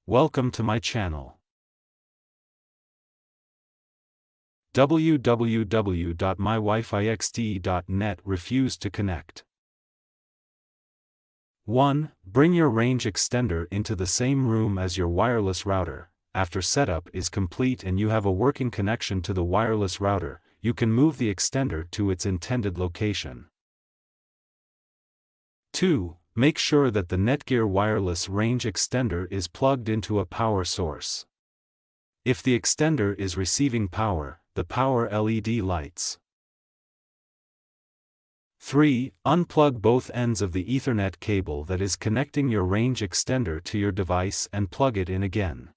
Welcome to my channel. www.mywifiext.net refused to connect. 1. Bring your range extender into the same room as your wireless router. After setup is complete and you have a working connection to the wireless router, you can move the extender to its intended location. 2. Make sure that the NETGEAR wireless range extender is plugged into a power source. If the extender is receiving power, the power LED lights. 3. Unplug both ends of the Ethernet cable that is connecting your range extender to your device and plug it in again.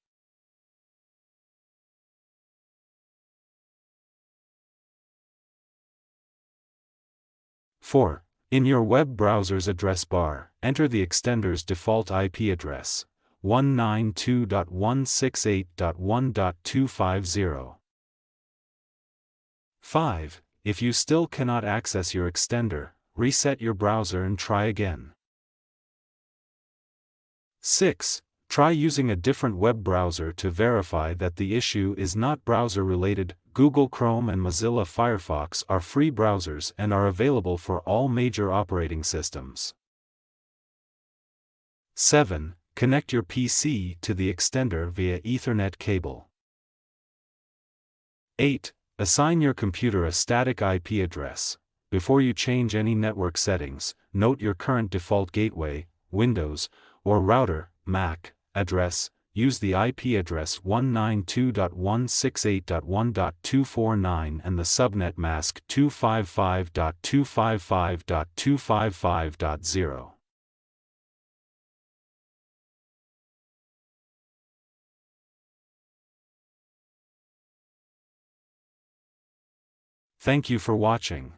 Four. In your web browser's address bar, enter the extender's default IP address, 192.168.1.250. 5. If you still cannot access your extender, reset your browser and try again. 6. Try using a different web browser to verify that the issue is not browser-related. Google Chrome and Mozilla Firefox are free browsers and are available for all major operating systems. 7. Connect your PC to the extender via Ethernet cable. 8. Assign your computer a static IP address. Before you change any network settings, note your current default gateway, Windows, or router, Mac, address. Use the IP address 192.168.1.249 and the subnet mask 255.255.255.0. Thank you for watching.